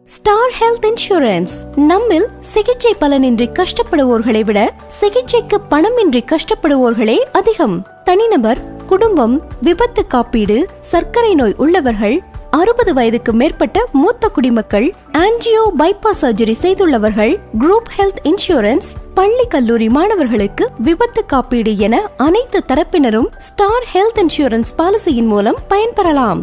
Star health insurance நம்மில் சிகிச்சை பலனின்றி கஷ்டப்படுவோர்களை விட சிகிச்சைக்கு பணமின்றி கஷ்டப்படுவோர்களே அதிகம். தனிநபர், குடும்பம், விபத்து காப்பீடு, சர்க்கரை நோய் உள்ளவர்கள், 60 வயதுக்கு மேற்பட்ட மூத்த குடிமக்கள், ஆன்ஜியோ பைபாஸ் சர்ஜரி செய்துள்ளவர்கள், குரூப் ஹெல்த் இன்சூரன்ஸ், பள்ளி கல்லூரி மாணவர்களுக்கு விபத்து காப்பீடு என அனைத்து தரப்பினரும் ஸ்டார் ஹெல்த் இன்சூரன்ஸ் பாலிசியின் மூலம் பயன்பெறலாம்.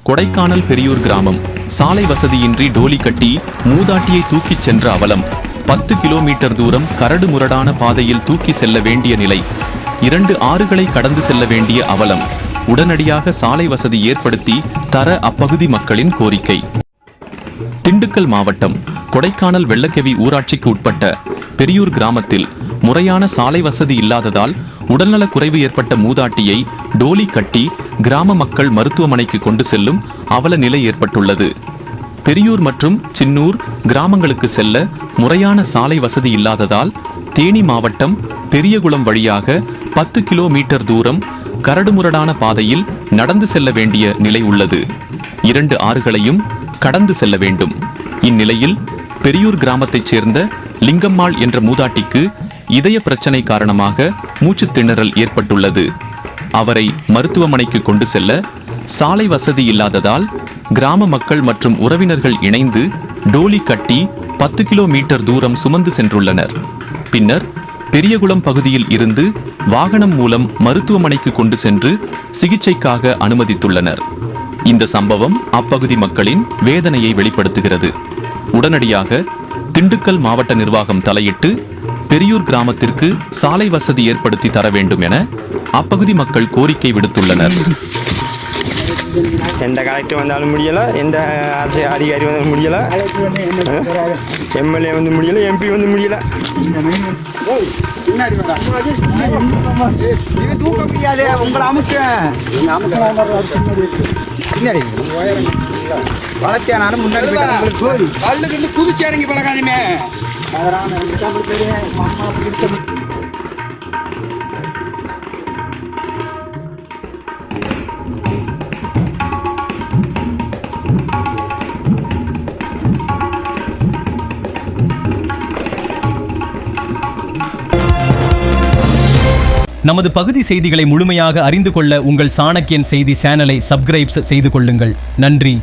கொடைக்கானல் பெரியூர் கிராமம் சாலை வசதியின்றி டோலி கட்டி மூதாட்டியை தூக்கிச் சென்ற அவலம். 10 கிலோமீட்டர் தூரம் கரடு முரடான பாதையில் தூக்கி செல்ல வேண்டிய நிலை. 2 ஆறுகளை கடந்து செல்ல வேண்டிய அவலம். உடனடியாக சாலை வசதி ஏற்படுத்தி தர அப்பகுதி மக்களின் கோரிக்கை. திண்டுக்கல் மாவட்டம் கொடைக்கானல் வெள்ளக்கெவி ஊராட்சிக்கு உட்பட்ட பெரியூர் கிராமத்தில் முறையான சாலை வசதி இல்லாததால் உடல்நலக் குறைவு ஏற்பட்ட மூதாட்டியை டோலி கட்டி கிராம மக்கள் மருத்துவமனைக்கு கொண்டு செல்லும் அவல நிலை ஏற்பட்டுள்ளது. பெரியூர் மற்றும் சின்னூர் கிராமங்களுக்கு செல்ல முறையான சாலை வசதி இல்லாததால் தேனி மாவட்டம் பெரியகுளம் வழியாக 10 கிலோமீட்டர் தூரம் கரடுமுரடான பாதையில் நடந்து செல்ல வேண்டிய நிலை உள்ளது. 2 ஆறுகளையும் கடந்து செல்ல வேண்டும். இந்நிலையில் பெரியூர் கிராமத்தைச் சேர்ந்த லிங்கம்மாள் என்ற மூதாட்டிக்கு இதய பிரச்சனை காரணமாக மூச்சு திணறல் ஏற்பட்டுள்ளது. அவரை மருத்துவமனைக்கு கொண்டு செல்ல சாலை வசதி இல்லாததால் கிராம மக்கள் மற்றும் உறவினர்கள் இணைந்து டோலி கட்டி 10 கிலோமீட்டர் தூரம் சுமந்து சென்றுள்ளனர். பின்னர் பெரியகுளம் பகுதியில் இருந்து வாகனம் மூலம் மருத்துவமனைக்கு கொண்டு சென்று சிகிச்சைக்காக அனுமதித்துள்ளனர். இந்த சம்பவம் அப்பகுதி மக்களின் வேதனையை வெளிப்படுத்துகிறது. உடனடியாக திண்டுக்கல் மாவட்ட நிர்வாகம் தலையிட்டு பெரியூர் கிராமத்திற்கு சாலை வசதி ஏற்படுத்தி தர வேண்டும் என அப்பகுதி மக்கள் கோரிக்கை விடுத்துள்ளனர். எந்த கலெக்டர் வந்தாலும் முடியலை, எந்த அரசு அதிகாரி வந்தாலும் முடியலை, எம்எல்ஏ வந்து முடியலை, எம்பி வந்து முடியலை. தூக்க முடியாது, உங்களை பின்னாடி வளர்த்தியானாலும் முன்னாடி குதிச்சு இறங்கி பழகாதுமே. நமது பகுதி செய்திகளை முழுமையாக அறிந்து கொள்ள உங்கள் சாணக்கியன் செய்தி சேனலை சப்ஸ்கிரைப் செய்து கொள்ளுங்கள். நன்றி.